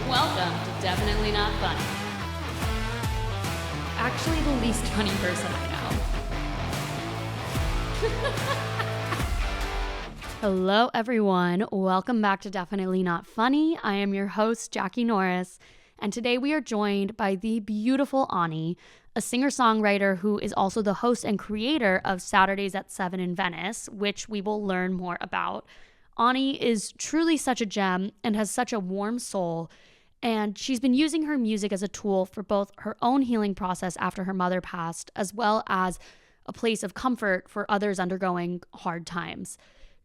Welcome to Definitely Not Funny. Actually, the least funny person I know. Hello, everyone. Welcome back to Definitely Not Funny. I am your host, Jackie Norris, and today we are joined by the beautiful Anni, a singer-songwriter who is also the host and creator of Saturdays at 7 in Venice, which we will learn more about. Anni is truly such a gem and has such a warm soul, and she's been using her music as a tool for both her own healing process after her mother passed, as well as a place of comfort for others undergoing hard times.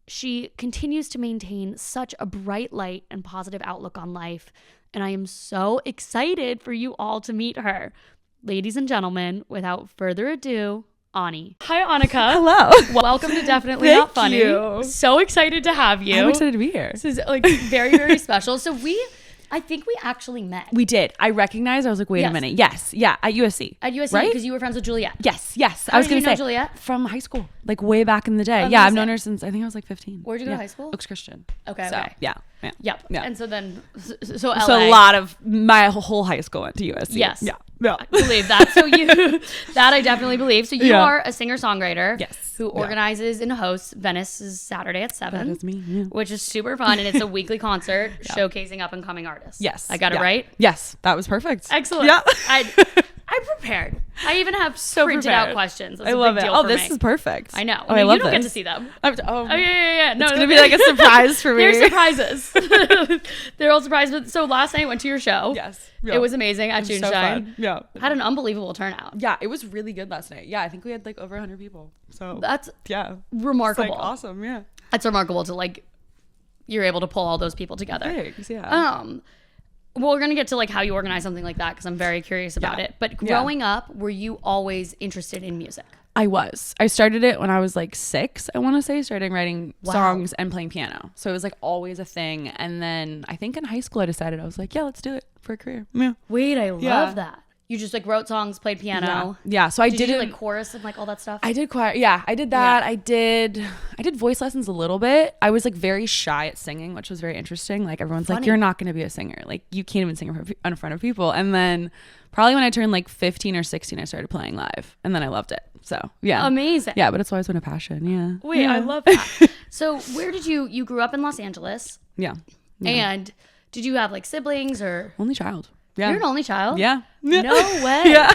She continues to maintain such a bright light and positive outlook on life, and I am so excited for you all to meet her. Ladies and gentlemen, without further ado, Anni. Hi, Annika. Hello. Welcome to Definitely Not Funny. You. So excited to have you. I'm excited to be here. This is like very, very special. So I think we actually met. We did. I recognized. I was like, wait a minute. Yes. Yeah. At USC. At USC, right? Because you were friends with Juliet. Yes. How I was did going you to know say Juliet? from high school, like way back in the day. Amazing. Yeah. I've known her since I think I was like 15. Where'd you go to high school? Oaks Christian. Okay. So, okay. yeah. Yep. Yeah. And so then, so LA. So a lot of my whole high school went to USC. Yes. Yeah. I believe that. So that I definitely believe. So you are a singer-songwriter. Yes. Who organizes and hosts Venice's Saturday at 7. That is me. Yeah. Which is super fun. And it's a weekly concert showcasing up and coming artists. Yes. I got it right? Yes. That was perfect. Excellent. Yeah. I'm prepared. I even have So printed prepared. out questions. That's I a love big it. deal Oh, for this me. is perfect. I know. Oh, I love you don't get this. to see them. Oh, yeah. No, it's going to be like a surprise for me. They're surprises. They're all surprises. So last night I went to your show. Yes. It was amazing at June so Shine. fun. Yeah. Had an unbelievable turnout. Yeah, it was really good last night. Yeah, I think we had like over 100 people. So That's yeah, remarkable. It's like awesome. Yeah, That's remarkable to like you're able to pull all those people together. thanks. Yeah. Well, we're gonna get to like how you organize something like that because I'm very curious about it. But growing up, were you always interested in music? I was. I started it when I was like 6. I want to say, starting writing songs and playing piano. So it was like always a thing. And then I think in high school I decided I was like, yeah, let's do it for a career. Yeah. Wait, I love that. You just like wrote songs, played piano. Yeah. So I did you did do, like chorus and like all that stuff? I did choir. Yeah, I did that. Yeah. I did voice lessons a little bit. I was like very shy at singing, which was very interesting. Like everyone's like, you're not going to be a singer. Like you can't even sing in front of people. And then probably when I turned like 15 or 16, I started playing live, and then I loved it. So yeah, amazing. Yeah, but it's always been a passion. Yeah. Wait, I love that. So where did you grew up in Los Angeles? Yeah. And did you have like siblings or? Only child. Yeah. You're an only child? Yeah. No way. Yeah.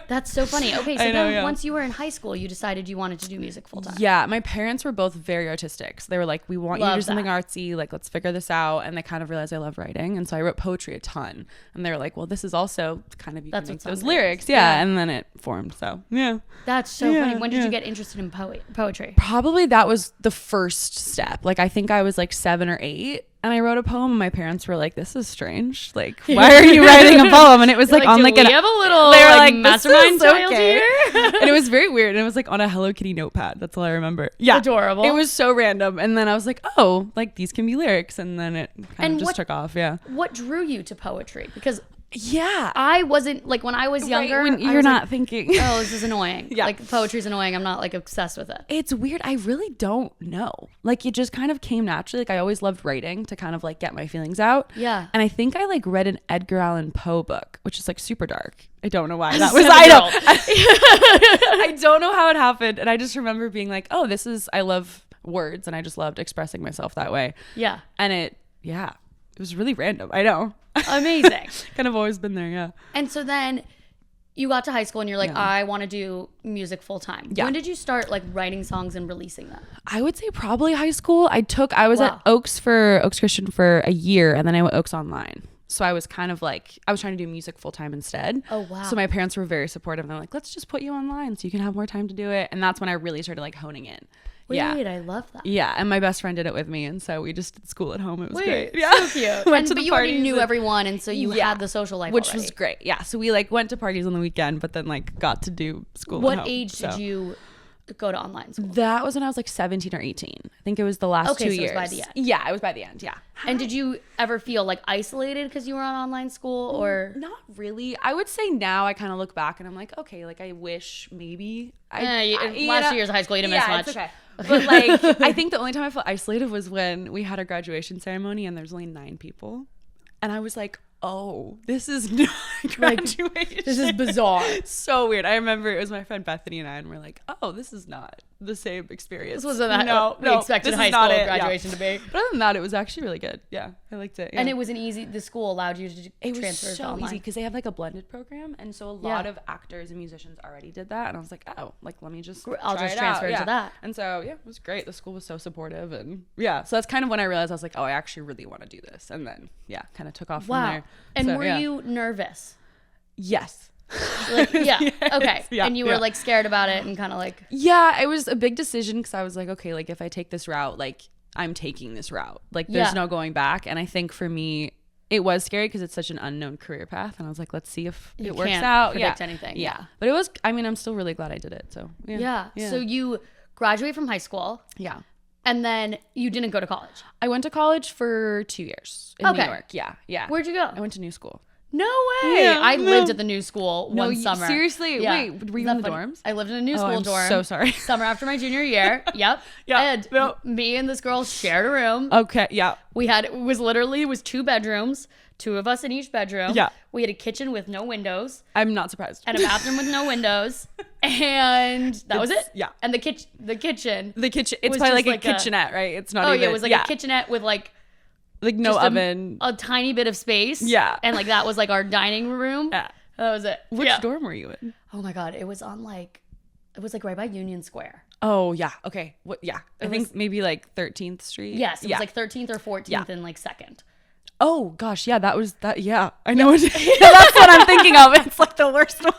That's so funny. Okay, so I know, then once you were in high school, you decided you wanted to do music full time. Yeah, my parents were both very artistic. So they were like, we want you to Love do something that. artsy. Like, let's figure this out. And they kind of realized I love writing. And so I wrote poetry a ton. And they were like, well, this is also kind of, you That's can make what those songwriting lyrics. is. Yeah. Yeah. And then it formed. So, yeah. That's so Yeah, funny. When did you yeah. get interested in poetry? Probably that was the first step. Like, I think I was like 7 or 8. And I wrote a poem, and my parents were like, "This is strange. Like, why are you writing a poem?" And it was like on do like we have a little they were like "This mastermind is child okay." here? And it was very weird. And it was like on a Hello Kitty notepad. That's all I remember. Yeah, Adorable. It was so random. And then I was like, "Oh, like these can be lyrics." And then it kind of just took off. Yeah. What drew you to poetry? Because Yeah. I wasn't like when I was younger. When I you're was not like, thinking. oh, this is annoying. Yeah. Like poetry's annoying. I'm not like obsessed with it. It's weird. I really don't know. Like it just kind of came naturally. Like I always loved writing to kind of like get my feelings out. Yeah. And I think I like read an Edgar Allan Poe book, which is like super dark. I don't know why that As was. a I girl. don't. I don't know how it happened. And I just remember being like, oh, I love words, and I just loved expressing myself that way. Yeah. And it was really random. I know. Amazing. Kind of always been there. Yeah. And so then you got to high school and you're like, I want to do music full time. Yeah. When did you start like writing songs and releasing them? I would say probably high school. I was Wow. at Oaks Christian for a year, and then I went Oaks Online. So I was kind of like, I was trying to do music full time instead. Oh, wow. So my parents were very supportive. They're like, let's just put you online so you can have more time to do it. And that's when I really started like honing in. Wait, Yeah. I love that. Yeah. And my best friend did it with me. And so we just did school at home. It was great. So Yeah. cute. Went to But the you already parties knew and- everyone, and so you had the social life which already. was great. Yeah. So we like went to parties on the weekend, but then like got to do school What at home. age So did you go to online school? That was when I was like 17 or 18. I think it was the last 2 Okay, so it years. was by the end. Yeah, it was by the end. Yeah. And did you ever feel like isolated because you were on online school, or Not really. I would say now I kind of look back and I'm like, okay, like I wish maybe last 2 years of high school you didn't miss much. It's okay. But like, I think the only time I felt isolated was when we had a graduation ceremony and there's only 9 people. And I was like, oh, this is not graduation. Like, this is bizarre. So weird. I remember it was my friend Bethany and I, and we're like, oh, this is not the same experience. This wasn't what we expected high school graduation to be. But other than that, it was actually really good. Yeah, I liked it. Yeah. And it was the school allowed you to transfer to online. It was so easy because they have like a blended program. And so a lot of actors and musicians already did that. And I was like, oh, like, let me just transfer to that. And so, yeah, it was great. The school was so supportive. And yeah, so that's kind of when I realized I was like, oh, I actually really want to do this. And then, yeah, kind of took off from there. And were you nervous? Yes. Like, yeah. Okay. Yeah, and you were like scared about it and kind of like. Yeah, it was a big decision because I was like, okay, like if I take this route, like I'm taking this route. Like there's no going back. And I think for me, it was scary because it's such an unknown career path. And I was like, let's see if it works out. Predict anything. Yeah. But it was, I mean, I'm still really glad I did it. So yeah. So you graduate from high school. Yeah. And then you didn't go to college. I went to college for 2 years in New York. Yeah. Yeah. Where'd you go? I went to New School. No way. Yeah, I lived at the new school one summer. Seriously? Yeah. Wait, were you in the dorms? I lived in a new school dorm. I'm so sorry. Summer after my junior year. Yep. Yeah. And me and this girl shared a room. Okay. Yeah. It was 2 bedrooms, 2 of us in each bedroom. Yeah. We had a kitchen with no windows. I'm not surprised. And a bathroom with no windows. And that was it. Yeah. And the kitchen. It's probably like a kitchenette, right? It's not even. Oh yeah, it was like a kitchenette with like no oven, a tiny bit of space. Yeah. And like that was like our dining room. Yeah. That was it. Which dorm were you in? Oh my God. It was right by Union Square. Oh yeah. Okay. What? Yeah. I think maybe like 13th Street. Yes. It was like 13th or 14th and like 2nd. Oh gosh. Yeah. That was that. Yeah. I know. That's what I'm thinking of. It's like the worst one.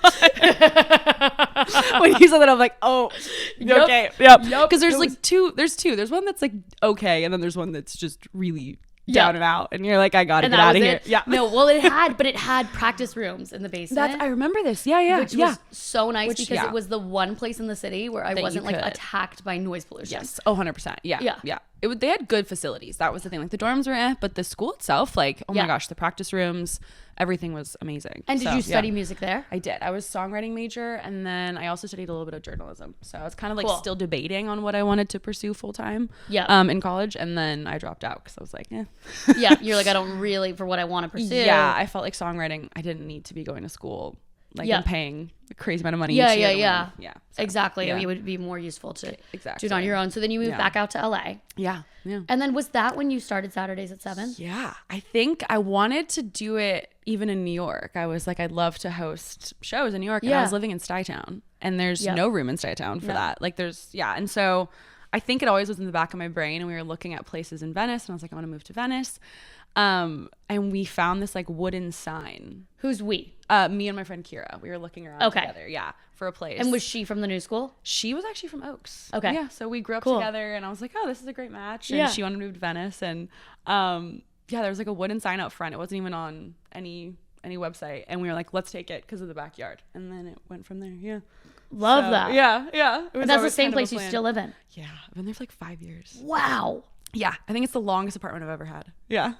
When you said that, I'm like, oh, okay. Yep. Because there's like two. There's two. There's one that's like okay, and then there's one that's just really down and out, and you're like, I gotta get out of here. Yeah. No, well, it had practice rooms in the basement. I remember this. Yeah. Which was so nice because it was the one place in the city where I wasn't like attacked by noise pollution. Yes. 100%. Yeah. They had good facilities. That was the thing. Like the dorms were but the school itself, like, oh my gosh, the practice rooms, everything was amazing. And did you study music there? I did. I was songwriting major, and then I also studied a little bit of journalism. So I was kind of like still debating on what I wanted to pursue full time in college, and then I dropped out because I was like, yeah, you're like, I don't really, for what I want to pursue. Yeah, I felt like songwriting, I didn't need to be going to school and paying a crazy amount of money. Yeah. So, exactly. It would be more useful to do it on your own. So then you moved back out to LA. Yeah. And then was that when you started Saturdays at 7? Yeah. I think I wanted to do it even in New York. I was like, I'd love to host shows in New York. And I was living in Stuytown, and there's no room in Stuytown for that. Like and so I think it always was in the back of my brain, and we were looking at places in Venice, and I was like, I want to move to Venice. And we found this like wooden sign. Who's we? Me and my friend Kira. We were looking around together. Yeah. For a place. And was she from the new school? She was actually from Oaks. Okay. Yeah. So we grew up together, and I was like, oh, this is a great match. And she wanted to move to Venice. And there was like a wooden sign out front. It wasn't even on any website. And we were like, let's take it because of the backyard. And then it went from there. Yeah. Love that. Yeah. And that's the same place you still live in? Yeah. I've been there for like 5 years. Wow. Yeah, I think it's the longest apartment I've ever had. Yeah.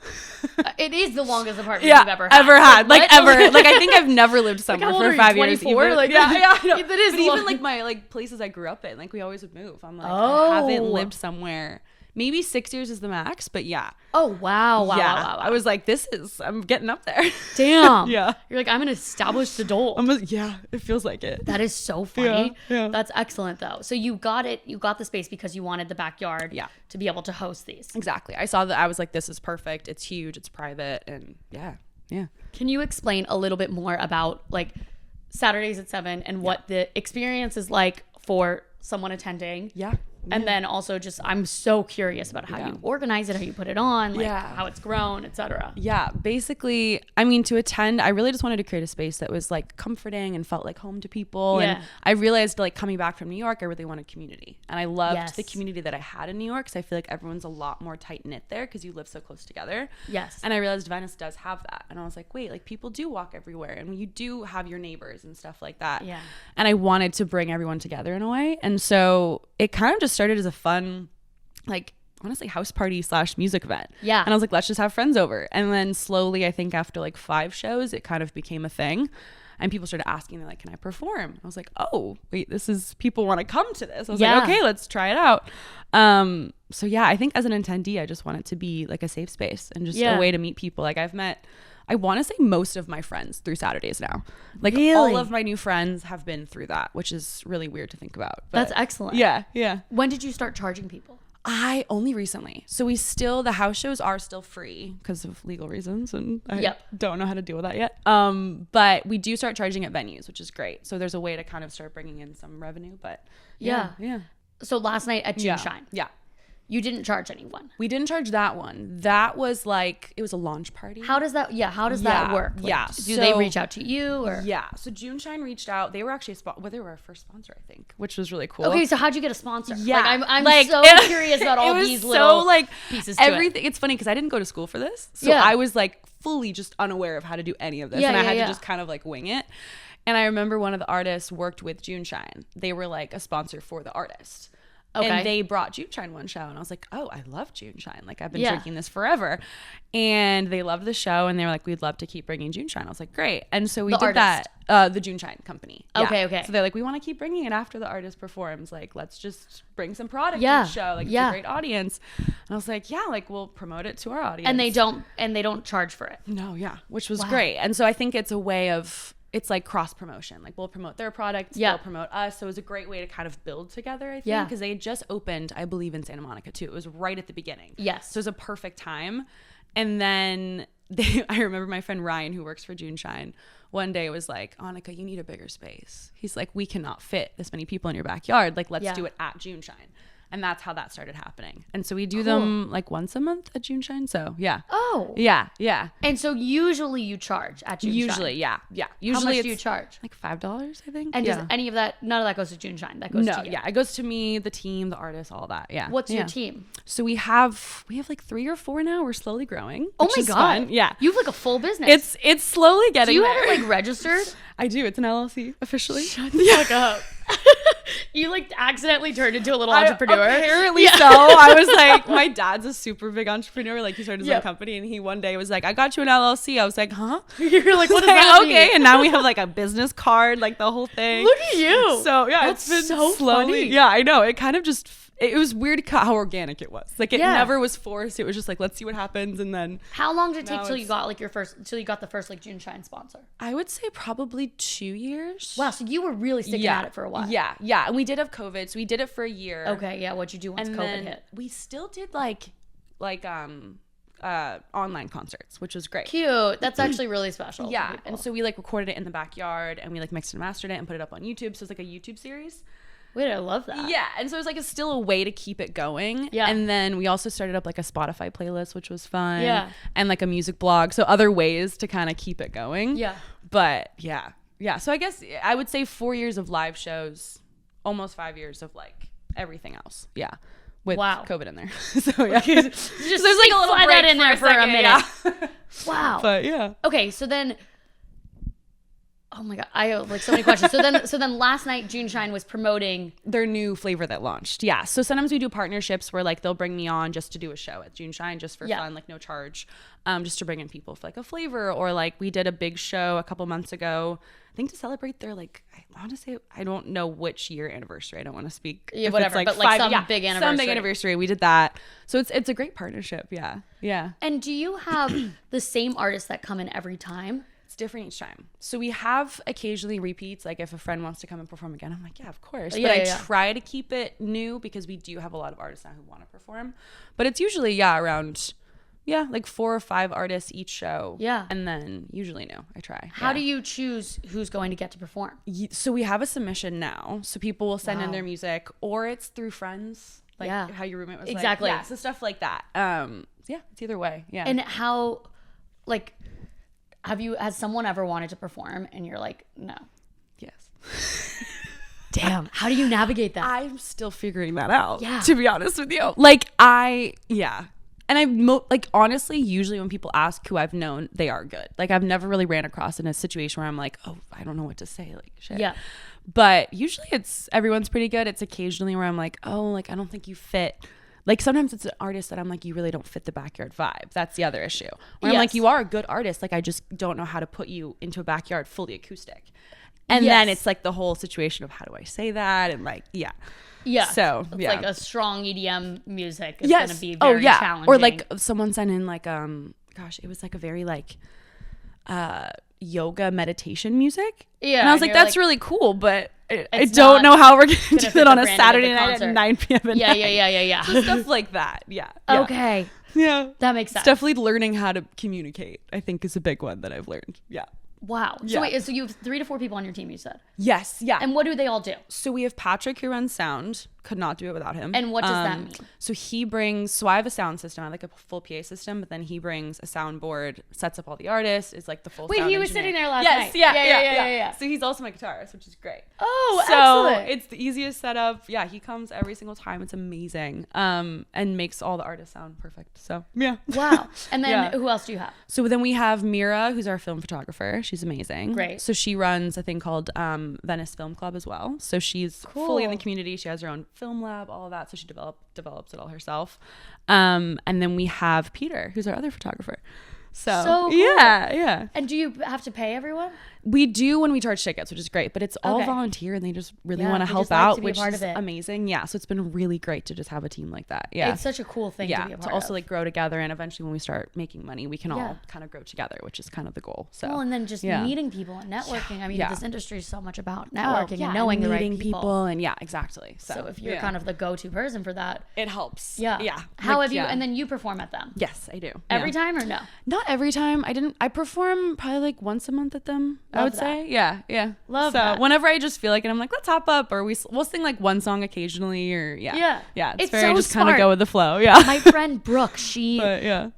It is the longest apartment you've ever had. Like ever. Like I think I've never lived somewhere for 5 years. 24? Like, yeah. That is but even like my like places I grew up in, like we always would move. I'm like, I haven't lived somewhere. Maybe 6 years is the max, but yeah. Oh, wow. Wow. I was like, I'm getting up there. Damn. Yeah. You're like, I'm an established adult. It feels like it. That is so funny. Yeah. That's excellent though. So you got the space because you wanted the backyard to be able to host these. Exactly. I saw that. I was like, this is perfect. It's huge. It's private. And yeah. Can you explain a little bit more about like Saturdays at 7 and what the experience is like for someone attending? Yeah. And then also just, I'm so curious about how you organize it, how you put it on, like how it's grown, etc. Yeah, basically, I mean, to attend, I really just wanted to create a space that was like comforting and felt like home to people. Yeah. And I realized like coming back from New York, I really wanted community. And I loved the community that I had in New York, because I feel like everyone's a lot more tight knit there because you live so close together. Yes. And I realized Venice does have that. And I was like, wait, like people do walk everywhere, and you do have your neighbors and stuff like that. Yeah. And I wanted to bring everyone together in a way. And so it kind of just started as a fun, like, honestly, house party / music event. Yeah. And I was like, let's just have friends over. And then slowly, I think after like 5 shows, it kind of became a thing. and people started asking, they're like, can I perform? I was like, oh wait, people want to come to this. I was like, okay, let's try it out. So yeah, I think as an attendee, I just want it to be like a safe space and just a way to meet people. Like I want to say most of my friends through Saturdays now. Like all of my new friends have been through that, which is really weird to think about. That's excellent. Yeah. Yeah. When did you start charging people? I only recently. So the house shows are still free because of legal reasons, and I don't know how to deal with that yet. But we do start charging at venues, which is great. So there's a way to kind of start bringing in some revenue, but yeah. So last night at June Shine. Yeah. You didn't charge anyone. We didn't charge that one. That was like, it was a launch party. How does that work? Like, do they reach out to you or? Yeah. So June Shine reached out. They were actually they were our first sponsor, I think, which was really cool. Okay, so how'd you get a sponsor? Yeah. Like, I'm like, so curious about all these little pieces to everything. It's funny because I didn't go to school for this. So I was like fully just unaware of how to do any of this. And I had to just kind of like wing it. And I remember one of the artists worked with June Shine. They were like a sponsor for the artist. Okay. And they brought June Shine one show, and I was like, oh, I love June Shine. Like, I've been drinking this forever. And they loved the show, and they were like, we'd love to keep bringing June Shine. I was like, great. And so we did that. The June Shine company. Okay. So they're like, we want to keep bringing it after the artist performs. Like, let's just bring some product to the show. Like, it's a great audience. And I was like, yeah, like, we'll promote it to our audience. And they don't charge for it. No, which was great. And so I think it's a way of, it's like cross promotion. Like we'll promote their products, they'll promote us. So it was a great way to kind of build together, I think, because they had just opened, I believe, in Santa Monica too. It was right at the beginning. Yes. So it was a perfect time. And then I remember my friend Ryan, who works for June Shine, one day was like, Annika, you need a bigger space. He's like, we cannot fit this many people in your backyard. Like, let's do it at June Shine. And that's how that started happening. And so we do them like once a month at June Shine. So yeah. Oh. Yeah. Yeah. And so usually you charge at June Shine. Usually, yeah. Yeah. Usually how much do you charge? Like $5, I think. And does any of that, none of that goes to June Shine? That goes to you? Yeah. It goes to me, the team, the artists, all that. Yeah. What's your team? So we have like 3 or 4 now. We're slowly growing. Oh my God. Fun. Yeah. You have like a full business. It's slowly getting there. Do you have it like registered? I do. It's an LLC officially. Shut the fuck up. You like accidentally turned into a little entrepreneur. Apparently so. I was like, my dad's a super big entrepreneur. Like he started his own company, and he one day was like, I got you an LLC. I was like, huh? You're like, what does that mean? Okay. And now we have like a business card, like the whole thing. Look at you. So yeah, That's it's been so slowly. funny. Yeah, I know. It kind of just, it was weird how organic it was. Like it never was forced. It was just like, let's see what happens. And then how long did it take till you got the first like June Shine sponsor? I would say probably 2 years. Wow. So you were really sticking at it for a while. Yeah. Yeah. And we did have COVID. So we did it for a year. Okay. Yeah. What'd you do once COVID hit? We still did like online concerts, which was great. Cute. That's actually really special. Yeah. And so we like recorded it in the backyard, and we like mixed and mastered it and put it up on YouTube. So it's like a YouTube series. Wait, I love that. Yeah. And so it was like, it's still a way to keep it going. Yeah. And then we also started up like a Spotify playlist, which was fun. Yeah. And like a music blog. So other ways to kind of keep it going. Yeah. But yeah. Yeah. So I guess I would say 4 years of live shows, almost 5 years of like everything else. Yeah. With COVID in there. So yeah. Just there's like a little break in there for a minute. Yeah. Wow. But yeah. Okay. So then, oh my God, I have like so many questions. So then last night June Shine was promoting their new flavor that launched. Yeah. So sometimes we do partnerships where like they'll bring me on just to do a show at June Shine just for fun, like no charge, just to bring in people for like a flavor. Or like we did a big show a couple months ago, I think to celebrate their like, I want to say, I don't know which year anniversary. I don't want to speak. Yeah, whatever. Like but like some big anniversary. Some big anniversary. We did that. So it's a great partnership. Yeah. Yeah. And do you have the same artists that come in every time? Different each time. So we have occasionally repeats, like if a friend wants to come and perform again, I'm like, yeah, of course. But I try to keep it new because we do have a lot of artists now who want to perform. But it's usually around like 4 or 5 artists each show. Yeah. And then usually new. I try. How do you choose who's going to get to perform? So we have a submission now. So people will send in their music, or it's through friends. Like how your roommate was exactly. Like. Yeah, so stuff like that. It's either way. Yeah. And how like has someone ever wanted to perform and you're like, no? Yes. Damn. How do you navigate that? I'm still figuring that out. Yeah. To be honest with you. Like and honestly, usually when people ask who I've known, they are good. Like I've never really ran across in a situation where I'm like, oh, I don't know what to say. Like shit. Yeah. But usually everyone's pretty good. It's occasionally where I'm like, oh, like I don't think you fit Like sometimes it's an artist that I'm like, you really don't fit the backyard vibe. That's the other issue. Where Yes. I'm like, you are a good artist. Like I just don't know how to put you into a backyard fully acoustic. And Yes. then it's like the whole situation of how do I say that? And like, yeah. Yeah. So it's yeah. like a strong EDM music is Yes. going to be very challenging. Or like someone sent in like, gosh, it was like a very like, yoga meditation music. Yeah. And I was like, that's like, really cool, but I It's don't know how we're going to do fit that on the a branding of Saturday the night concert. at 9 p.m. at Yeah, night. yeah. So stuff like that. Yeah. Okay. Yeah. That makes sense. It's definitely learning how to communicate, I think, is a big one that I've learned. Yeah. Wow. So Yeah. wait, so you have 3 to 4 people on your team, you said. Yes. Yeah. And what do they all do? So we have Patrick who runs sound. Could not do it without him. And what does that mean? So he brings, so I have a sound system. I have like a full PA system, but then he brings a soundboard, sets up all the artists, is like the full Wait, sound he was engineer. sitting there last Yes, night. yeah. So he's also my guitarist, which is great. Oh, So excellent. it's the easiest setup. Yeah, he comes every single time. It's amazing. And makes all the artists sound perfect. So yeah. Wow. And then Yeah. who else do you have? So then we have Mira, who's our film photographer. She's amazing. Great. So she runs a thing called Venice Film Club as well. So she's fully in the Cool. community. She has her own film lab, all of that. So she develops it all herself. And then we have Peter, who's our other photographer. So cool. yeah. And do you have to pay everyone? We do when we charge tickets, which is great, but it's all Okay. volunteer and they just really Yeah, want to they help just like out, to be a which part is of it. amazing. Yeah. So it's been really great to just have a team like that. Yeah. It's such a cool thing to be a part to also of. like grow together, and eventually when we start making money, we can Yeah. all kind of grow together, which is kind of the goal. So Well, and then just yeah. meeting people and networking. I mean, Yeah. this industry is so much about Oh, networking yeah, and knowing the right meeting people. and yeah, exactly. So if you're yeah. kind of the go-to person for that, it helps. yeah. Yeah. How Like, have you? yeah. And then you perform at them Yes, I do. every Yeah. time or no? Not every time. I perform probably like once a month at them. I Love would that. say. Yeah. Love so that. whenever I just feel like it, I'm like, let's hop up, or we'll sing like one song occasionally, or yeah. Yeah. It's very so just kind of smart. go with the flow. Yeah. My friend Brooke, she But yeah.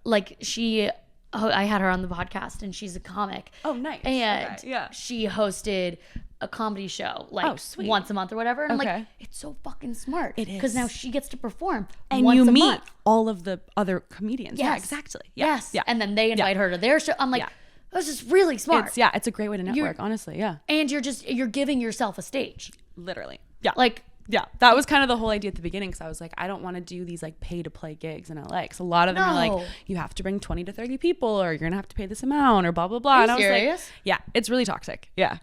I had her on the podcast and she's a comic. Oh, nice. And Okay, yeah. she hosted a comedy show like Oh, sweet. once a month or whatever. And I'm like, Okay. it's so fucking smart. It Because is. now she gets to perform And once you a meet month. all of the other comedians. Yeah, Yes. exactly. Yeah. Yes. Yeah. And then they invite her to their show. I'm like, Yeah. this is really smart. It's a great way to network, honestly. Yeah. And you're giving yourself a stage. Literally. Yeah. Like, yeah, that was kind of the whole idea at the beginning, because I was like, I don't want to do these like pay to play gigs in LA, because a lot of them are No. like, you have to bring 20 to 30 people, or you're gonna have to pay this amount, or blah blah blah. Are you and I was serious? like, yeah, it's really toxic. Yeah,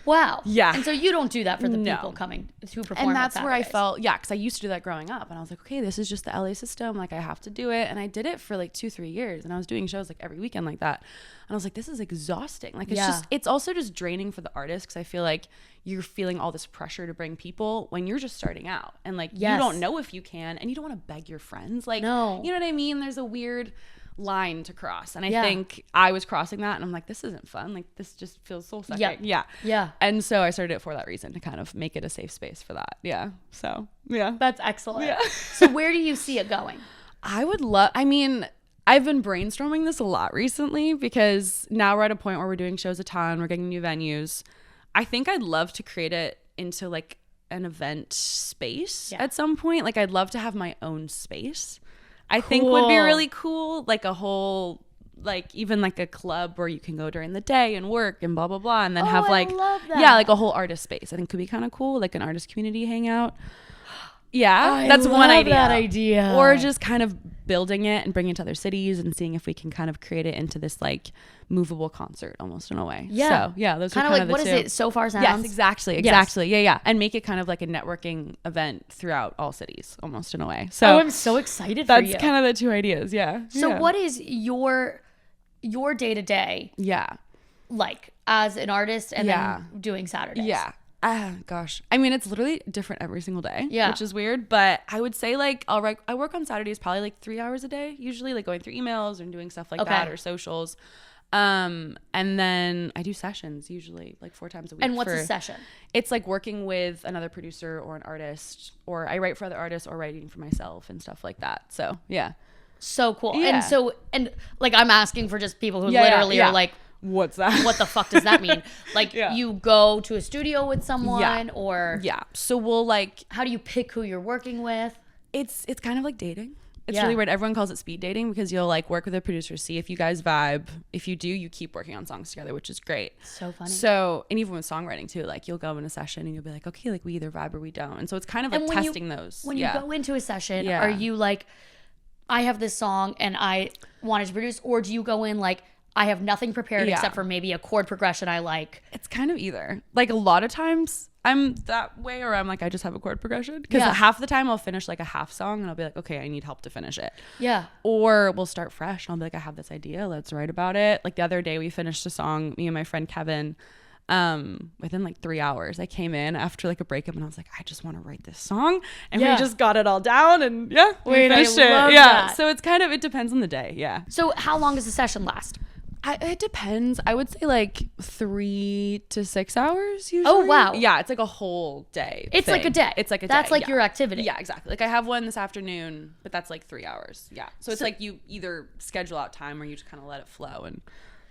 wow. Yeah. And so you don't do that for the No. people coming to perform. and that's at where I Saturdays. felt, yeah, because I used to do that growing up, and I was like, okay, this is just the LA system. Like I have to do it, and I did it for like 2-3 years, and I was doing shows like every weekend like that, and I was like, this is exhausting. Like it's also just draining for the artist, because I feel like you're feeling all this pressure to bring people when you're just starting out, and like Yes. you don't know if you can, and you don't want to beg your friends. Like, No. you know what I mean? There's a weird line to cross, and I Yeah. think I was crossing that, and I'm like, this isn't fun. Like this just feels soul sucking. Yeah. Yeah. And so I started it for that reason, to kind of make it a safe space for that. Yeah. So yeah. That's excellent. Yeah. So where do you see it going? I mean, I've been brainstorming this a lot recently, because now we're at a point where we're doing shows a ton, we're getting new venues. I think I'd love to create it into like an event space at some point. Like I'd love to have my own space. I think would be Cool. really cool. Like a whole, like even like a club where you can go during the day and work and blah, blah, blah. And then have I like, love that. yeah, like a whole artist space. I think could be kind of cool. Like an artist community hangout. Yeah, I that's one love idea. that idea. Or just kind of building it and bringing it to other cities and seeing if we can kind of create it into this like movable concert almost in a way. Yeah. So yeah, those Kind are of kind like, of the what is two. it? So Far Sounds? Yes, exactly. Yeah. And make it kind of like a networking event throughout all cities almost in a way. So Oh, I'm so excited for you. that's kind of the two ideas. Yeah. So yeah. what is your day to day Yeah. like as an artist and Yeah. then doing Saturdays? Yeah. Gosh. I mean, it's literally different every single day, Yeah. which is weird, but I would say like I work on Saturdays probably like 3 hours a day, usually like going through emails and doing stuff like that or socials. And then I do sessions usually like 4 times a week. And what's a session? It's like working with another producer or an artist, or I write for other artists or writing for myself and stuff like that. So yeah. So cool. Yeah. And like I'm asking for just people who Yeah, literally yeah. are like, What's that? what the fuck does that mean? Like Yeah. you go to a studio with someone or Yeah. So we'll like, how do you pick who you're working with? it's kind of like dating. It's really weird. Everyone calls it speed dating because you'll like work with a producer, see if you guys vibe. If you do, you keep working on songs together, which is great. So funny. So, and even with songwriting too, like you'll go in a session and you'll be like, okay, like we either vibe or we don't. And so it's kind of like testing those. When you go into a session, are you like, I have this song and I wanted to produce, or do you go in like, I have nothing prepared except for maybe a chord progression I like? It's kind of either. Like a lot of times I'm that way, or I'm like, I just have a chord progression. Because half the time I'll finish like a half song and I'll be like, okay, I need help to finish it. Yeah. Or we'll start fresh and I'll be like, I have this idea. Let's write about it. Like the other day we finished a song, me and my friend Kevin, within like 3 hours. I came in after like a breakup and I was like, I just want to write this song. And we just got it all down and we finished it. That. So it's kind of, it depends on the day. Yeah. So how long does the session last? It depends. I would say like 3 to 6 hours usually. Oh, wow. Yeah, it's like a whole day. It's like a day. It's like a day. That's like your activity. Yeah, exactly. Like I have one this afternoon, but that's like 3 hours. Yeah. So it's like you either schedule out time or you just kind of let it flow, and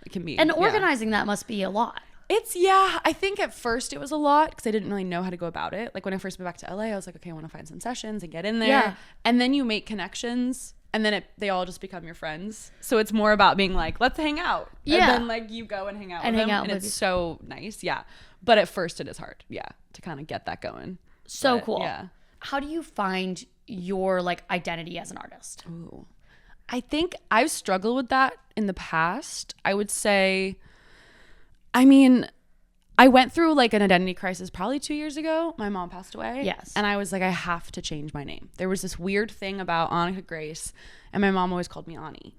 it can be. And organizing that must be a lot. I think at first it was a lot because I didn't really know how to go about it. Like when I first moved back to LA, I was like, okay, I want to find some sessions and get in there. Yeah. And then you make connections. And then they all just become your friends. So it's more about being like, let's hang out. Yeah. And then like you go and hang out with them. And it's so nice. Yeah. But at first it is hard. Yeah. To kind of get that going. So cool. Yeah. How do you find your like identity as an artist? Ooh. I think I've struggled with that in the past. I would say, I went through like an identity crisis probably 2 years ago. My mom passed away. Yes. And I was like, I have to change my name. There was this weird thing about Annika Grace, and my mom always called me Anni.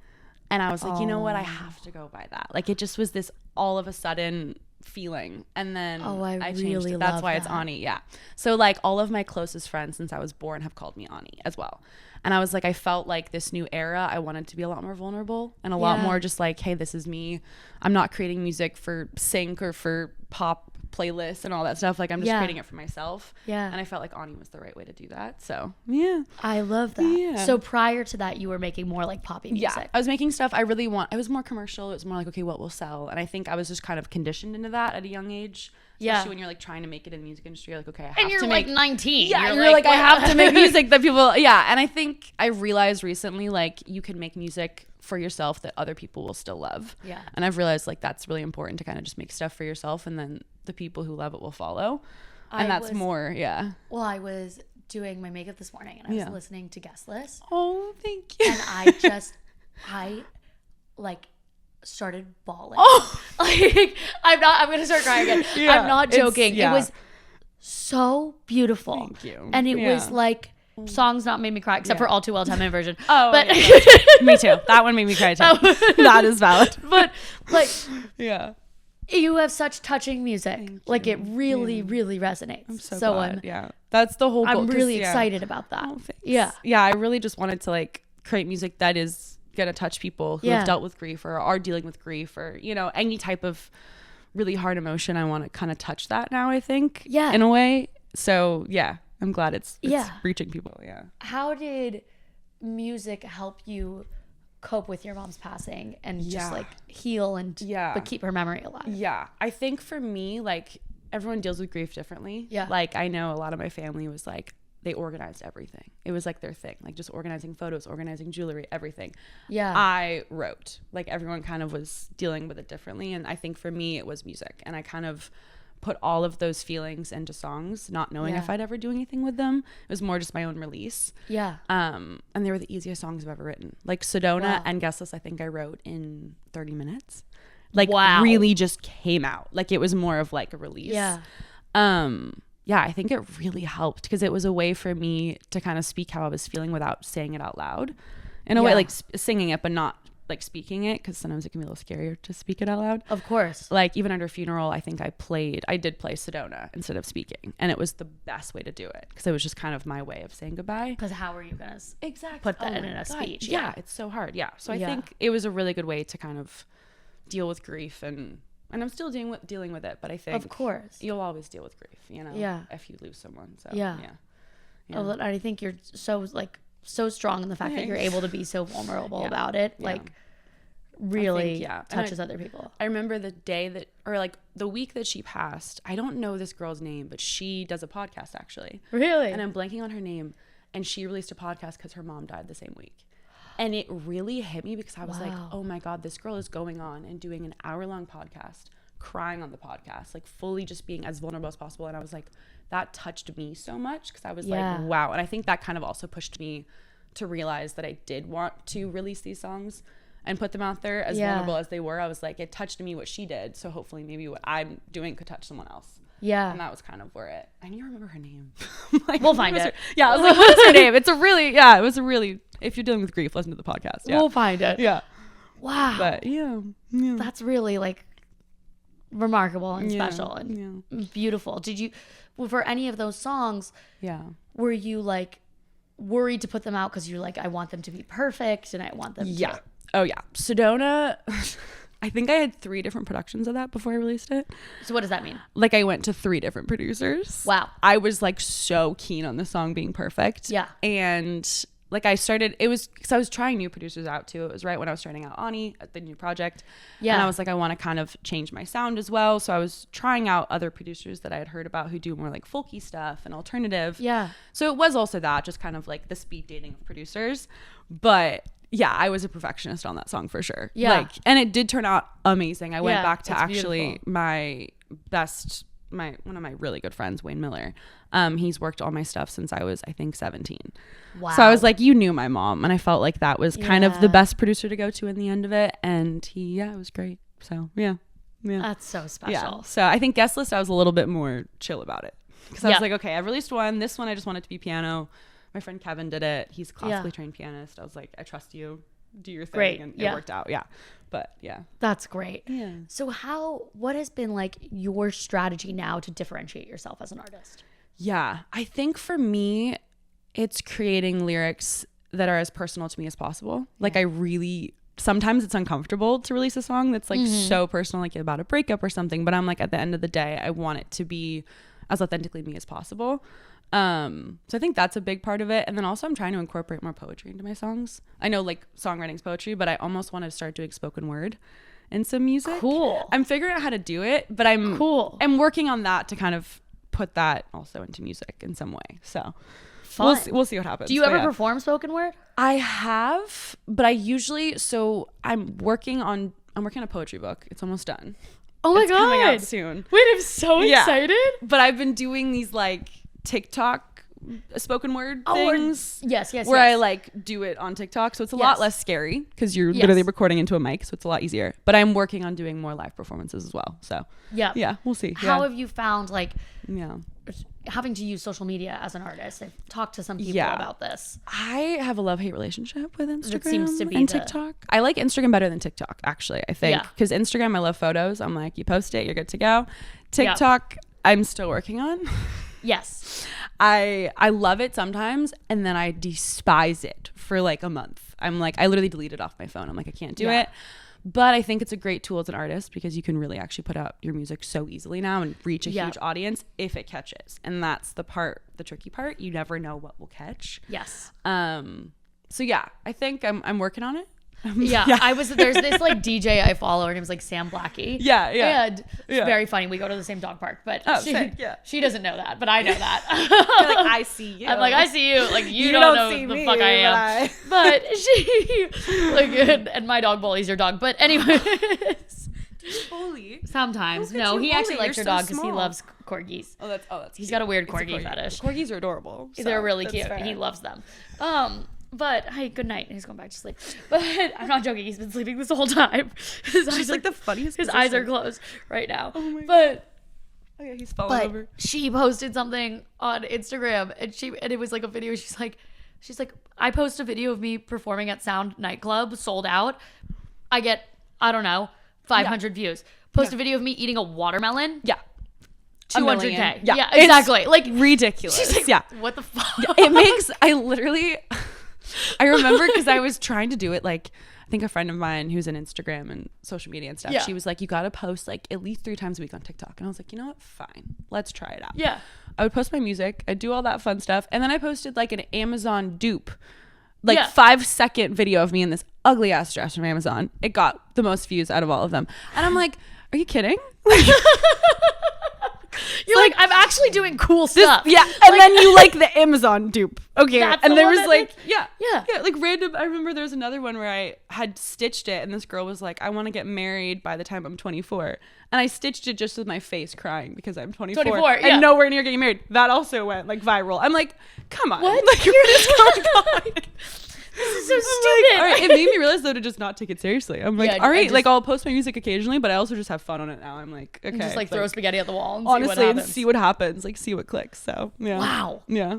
And I was like, you know what? I have to go by that. Like it just was this all of a sudden feeling. And then I changed it. That's why it's Anni. Yeah. So like all of my closest friends since I was born have called me Anni as well. And I was like, I felt like this new era, I wanted to be a lot more vulnerable and a lot more just like, hey, this is me. I'm not creating music for sync or for pop playlists and all that stuff. Like I'm just creating it for myself. Yeah. And I felt like Anni was the right way to do that. So yeah. I love that. Yeah. So prior to that, you were making more like poppy music. Yeah. I was making stuff it was more commercial. It was more like, okay, what will sell? And I think I was just kind of conditioned into that at a young age. Especially when you're like trying to make it in the music industry, you're like, okay, I have to make. And you're like 19. Yeah, you're like I have to make music that people. Yeah, and I think I realized recently, like you can make music for yourself that other people will still love. Yeah. And I've realized like that's really important to kind of just make stuff for yourself, and then the people who love it will follow. And that's more. Well, I was doing my makeup this morning, and I was listening to Guest List. Oh, thank you. And I like started bawling. Like I'm gonna start crying again. I'm not joking. It was so beautiful. Thank you. And it was like songs not made me cry except for All Too Well 10 Minute version. But me too. That one made me cry too. That is valid. But like you have such touching music. Like it really really resonates. I'm so glad. That's the whole goal. I'm really excited about that. Yeah, I really just wanted to like create music that is gonna touch people who have dealt with grief or are dealing with grief, or any type of really hard emotion. I want to kind of touch that now, I think, in a way. So I'm glad it's reaching people. How did music help you cope with your mom's passing and just like heal and but keep her memory alive? I think for me, like everyone deals with grief differently. Like I know a lot of my family was like, they organized everything. It was like their thing, like just organizing photos, organizing jewelry, everything. I wrote, like everyone kind of was dealing with it differently. And I think for me, it was music. And I kind of put all of those feelings into songs, not knowing if I'd ever do anything with them. It was more just my own release. And they were the easiest songs I've ever written. Like Sedona and Guest List, I think I wrote in 30 minutes. Like really just came out. Like it was more of like a release. I think it really helped because it was a way for me to kind of speak how I was feeling without saying it out loud. In a way, like singing it, but not like speaking it, because sometimes it can be a little scarier to speak it out loud. Of course. Like even under a funeral, I think I did play Sedona instead of speaking. And it was the best way to do it because it was just kind of my way of saying goodbye. Because how are you going to put that in a speech? Yeah, it's so hard. Yeah. So I think it was a really good way to kind of deal with grief, and I'm still dealing with it, but I think of course you'll always deal with grief, if you lose someone. So Well, I think you're so strong in the fact that you're able to be so vulnerable about it. Like really touches other people. I remember the day the week that she passed. I don't know this girl's name, but she does a podcast actually. Really? And I'm blanking on her name. and she released a podcast because her mom died the same week. And it really hit me because I was like, oh my God, this girl is going on and doing an hour-long podcast, crying on the podcast, like fully just being as vulnerable as possible. And I was like, that touched me so much because I was like, wow. And I think that kind of also pushed me to realize that I did want to release these songs and put them out there as vulnerable as they were. I was like, it touched me what she did. So hopefully maybe what I'm doing could touch someone else. Yeah. And that was kind of where I need to remember her name. Like, we'll find it. Yeah. I was like, what is her name? It was a really, if you're dealing with grief, listen to the podcast. Yeah. We'll find it. Yeah. Wow. But yeah. That's really like remarkable and special and beautiful. Did you, for any of those songs, were you like worried to put them out because you're like, I want them to be perfect and I want them to. Oh yeah. Sedona, I think I had 3 different productions of that before I released it. So what does that mean? Like I went to 3 different producers. Wow. I was like so keen on the song being perfect. Yeah. And like I started, it was because I was trying new producers out too. It was right when I was starting out Anni at the new project. Yeah. And I was like, I want to kind of change my sound as well. So I was trying out other producers that I had heard about who do more like folky stuff and alternative. Yeah. So it was also that, just kind of like the speed dating of producers. But yeah, I was a perfectionist on that song for sure. Yeah. Like, and it did turn out amazing. I went back to actually beautiful. One of my really good friends, Wayne Miller. He's worked all my stuff since I was, I think, 17. Wow. So I was like, you knew my mom. And I felt like that was kind of the best producer to go to in the end of it. And it was great. So yeah. That's so special. Yeah. So I think guest list, I was a little bit more chill about it. Because I was like, okay, I've released one. This one, I just want it to be piano. My friend Kevin did it. He's a classically trained pianist. I was like, I trust you. Do your thing. Great. And it worked out. Yeah. But yeah. That's great. Yeah. So what has been like your strategy now to differentiate yourself as an artist? Yeah. I think for me, it's creating lyrics that are as personal to me as possible. Like sometimes it's uncomfortable to release a song that's like so personal, like about a breakup or something. But I'm like, at the end of the day, I want it to be as authentically me as possible. So I think that's a big part of it. And then also I'm trying to incorporate more poetry into my songs. I know like songwriting's poetry, but I almost want to start doing spoken word in some music. Cool. I'm figuring out how to do it, but I'm working on that to kind of put that also into music in some way. So we'll see what happens. Do you ever perform spoken word? I have, but I usually, I'm working on a poetry book. It's almost done. Oh my God. It's coming out soon. Wait, I'm so excited. But I've been doing these like TikTok spoken word things. Yes. Where I like do it on TikTok. So it's a lot less scary because you're literally recording into a mic. So it's a lot easier. But I'm working on doing more live performances as well. So yeah, we'll see. How have you found like having to use social media as an artist? I've talked to some people about this. I have a love-hate relationship with Instagram. It seems to be and TikTok. I like Instagram better than TikTok, actually, I think. Because Instagram, I love photos. I'm like, you post it, you're good to go. TikTok, I'm still working on. Yes. I love it sometimes, and then I despise it for like a month. I'm like, I literally delete it off my phone. I'm like, I can't do it. But I think it's a great tool as an artist because you can really actually put out your music so easily now and reach a huge audience if it catches. And that's the tricky part. You never know what will catch. Yes. So yeah, I think I'm working on it. There's this like DJ I follow. Her name's like Sam Blackie. And it's very funny. We go to the same dog park, but she doesn't know that, but I know that. You're like, I see you. I'm like, I see you. Like you don't know see the me, fuck I am. But she like, and my dog bullies your dog. But anyways. Do you bully? Sometimes. No, he actually likes your dog because he loves corgis. Oh, that's He's got a weird corgi fetish. Corgis are adorable. So they're really cute. Fair. He loves them. But hey, good night. He's going back to sleep. But I'm not joking. He's been sleeping this whole time. His eyes like the funniest. His eyes are closed right now. Oh my God. Okay, he's falling over. She posted something on Instagram, and it was like a video. She's like, I post a video of me performing at Sound nightclub, sold out. I get, I don't know, 500 views. Post a video of me eating a watermelon. Yeah. 200K. Yeah, exactly. It's like ridiculous. She's like, what the fuck? I remember because I was trying to do it like, I think a friend of mine who's in Instagram and social media and stuff, she was like, you got to post like at least 3 times a week on TikTok. And I was like, you know what? Fine. Let's try it out. Yeah. I would post my music. I'd do all that fun stuff. And then I posted like an Amazon dupe, like 5-second video of me in this ugly ass dress from Amazon. It got the most views out of all of them. And I'm like, are you kidding? You're like, I'm actually doing cool stuff. Yeah, and then you like the Amazon dupe. Okay, and there was like, yeah, like random. I remember there was another one where I had stitched it, and this girl was like, I want to get married by the time I'm 24. And I stitched it just with my face crying because I'm 24 and nowhere near getting married. That also went like viral. I'm like, come on. What? Like, you're just going on. This is so stupid. Like, all right, it made me realize though to just not take it seriously. I'm like, all right, like I'll post my music occasionally, but I also just have fun on it now. I'm like, okay. Just like throw spaghetti at the wall and honestly, see what happens. and see what happens. Like see what clicks. So yeah. Wow. Yeah.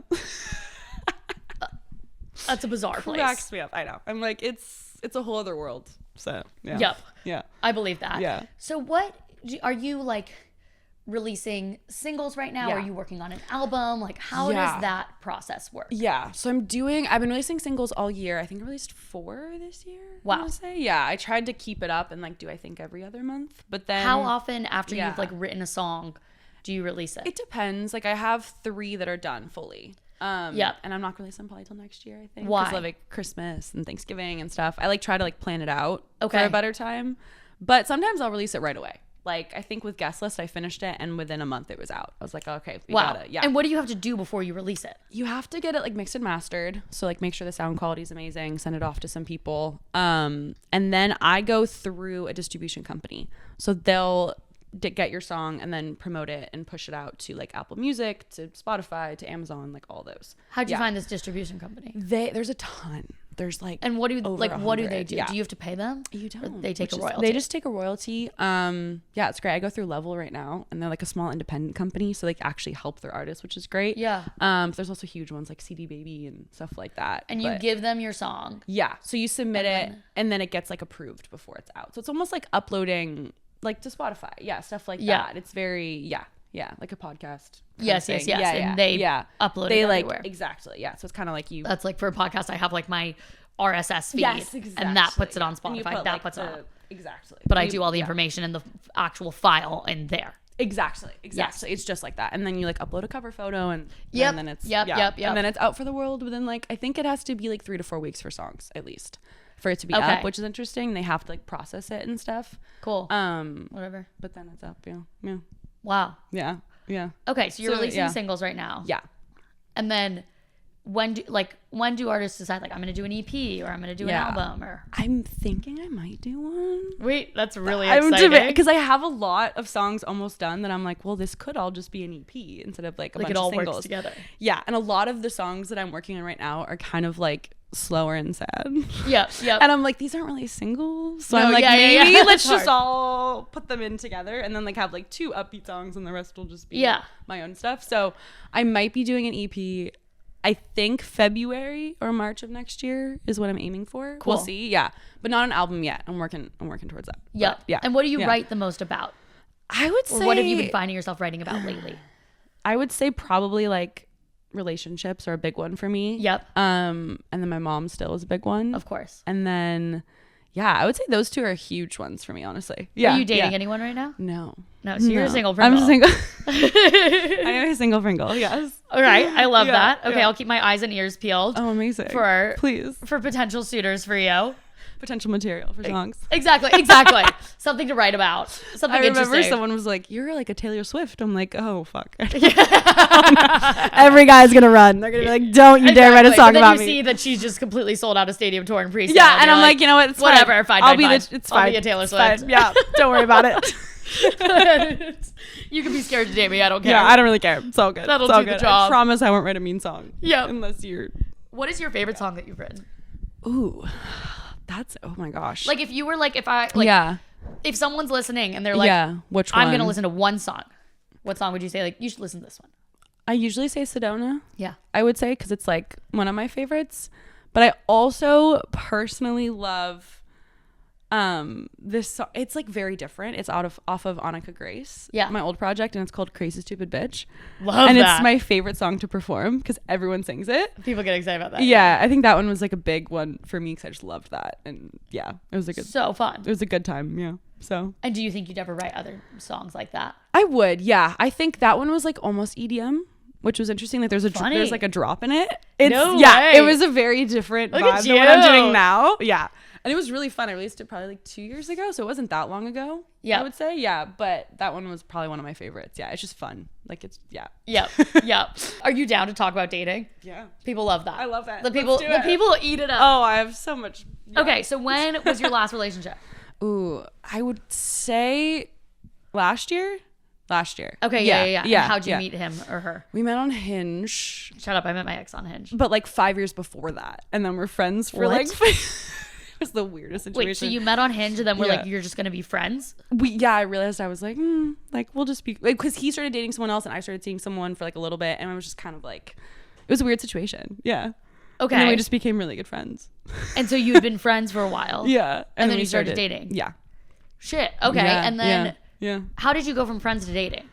That's a bizarre place. Cracks me up. I know. I'm like, it's a whole other world. So yeah. Yep. Yeah. I believe that. Yeah. So what are you like releasing singles right now? Yeah. Are you working on an album? Like how does that process work? Yeah. So I've been releasing singles all year. I think I released 4 this year. Wow. I wanna say. Yeah. I tried to keep it up and like do I think every other month. But then how often after you've like written a song do you release it? It depends. Like I have 3 that are done fully. Yep. And I'm not releasing them probably till next year, I think. Why? Because of like Christmas and Thanksgiving and stuff. I like try to like plan it out for a better time. But sometimes I'll release it right away. Like I think with Guest List, I finished it and within a month it was out. I was like, okay, we got it. Yeah. And what do you have to do before you release it? You have to get it like mixed and mastered. So like make sure the sound quality is amazing, send it off to some people. And then I go through a distribution company. So they'll get your song and then promote it and push it out to like Apple Music, to Spotify, to Amazon, like all those. How'd you find this distribution company? There's a ton. There's like, and what do what do they do? Yeah. Do you have to pay them? You don't. Or they take a royalty. They just take a royalty. Yeah, it's great. I go through Level right now, and they're like a small independent company, so they actually help their artists, which is great. Yeah. But there's also huge ones like CD Baby and stuff like that. And you give them your song. Yeah. So you submit it, and then it gets like approved before it's out. So it's almost like uploading like to Spotify. Yeah, stuff like that. It's very like a podcast. Yes. And they upload it everywhere. Exactly. Yeah. So it's kind of like you. That's like for a podcast, I have like my RSS feed. Yes, exactly. And that puts it on Spotify. That puts it on. Exactly. But I do all the information in the actual file in there. Exactly. Yes. It's just like that. And then you like upload a cover photo and then it's Yep. And then it's out for the world within like, I think it has to be like 3 to 4 weeks for songs at least for it to be up, which is interesting. They have to like process it and stuff. Cool. Whatever. But then it's up. Yeah. Wow. Yeah. Okay. So you're releasing singles right now. Yeah. And then when do artists decide like I'm gonna do an EP or I'm gonna do an album? Or I'm thinking I might do one. Wait, that's really exciting. Because I have a lot of songs almost done that I'm like, well, this could all just be an EP instead of like a bunch it all of singles. works together. Yeah, and a lot of the songs that I'm working on right now are kind of like slower and sad. Yep. And I'm like, these aren't really singles. So no, I'm like, maybe let's just hard. all put them in together and then like have like 2 upbeat songs and the rest will just be my own stuff. So I might be doing an EP. I think February or March of next year is what I'm aiming for. Cool. We'll see. Yeah. But not an album yet. I'm working towards that. Yep. Yeah. And what do you write the most about? I would say, or what have you been finding yourself writing about lately? I would say probably like relationships are a big one for me. Yep. And then my mom still is a big one. Of course. And then I would say those 2 are huge ones for me, honestly. Yeah. Are you dating anyone right now? No. So you're a single Pringle. I'm single. I am a single Pringle, yes. All right. I love that. Okay, I'll keep my eyes and ears peeled. Oh, amazing. Please. For potential suitors for you. Potential material for songs. Exactly. Something to write about. Something I remember interesting. someone was like, you're like a Taylor Swift. I'm like, oh, fuck. Every guy's going to run. They're going to be like, don't you dare write a song about me. Then you see that she's just completely sold out a stadium tour and pre-sale. Yeah, and I'm like, you know what? It's whatever. Fine. Fine. It's fine. I'll be a Taylor Swift. Fine. Yeah, don't worry about it. You can be scared to date me. I don't care. Yeah, I don't really care. It's all good. That'll do the job. I promise I won't write a mean song. Yeah. Unless you're... What is your favorite song that you've written? Ooh. That's... Oh my gosh. Like if you were like... If someone's listening and they're like... Which one? I'm going to listen to one song. What song would you say? Like, you should listen to this one. I usually say Sedona. Yeah. I would say because it's like one of my favorites. But I also personally love... this song, it's like very different. It's off of Annika Grace, my old project, and it's called Crazy Stupid Bitch. Love and that. It's my favorite song to perform because everyone sings it. People get excited about that. Yeah, I think that one was like a big one for me because I just loved that, and it was a good, so fun. It was a good time. Yeah. So. And do you think you'd ever write other songs like that? I would. Yeah, I think that one was like almost EDM. Which was interesting. Like there's like a drop in it. Way. It was a very different vibe than what I'm doing now. Yeah. And it was really fun. I released it probably like 2 years ago. So it wasn't that long ago. Yeah. I would say. Yeah. But that one was probably one of my favorites. Yeah. It's just fun. Like it's Yep. Are you down to talk about dating? Yeah. People love that. I love that. The people eat it up. Oh, I have so much. Yeah. Okay, so when was your last relationship? Ooh, I would say last year. Okay, yeah. And how'd you meet him or her? We met on Hinge. Shut up, I met my ex on Hinge. But like 5 years before that. And then we're friends for like it was the weirdest situation. Wait, so you met on Hinge and then we're like, you're just gonna be friends? I realized I was like, like we'll just be like, because he started dating someone else and I started seeing someone for like a little bit, and I was just kind of like, it was a weird situation. Yeah. Okay. And then we just became really good friends. And so you had been friends for a while. Yeah. And then you started dating. Yeah. Shit. Okay. Yeah, and then yeah. How did you go from friends to dating?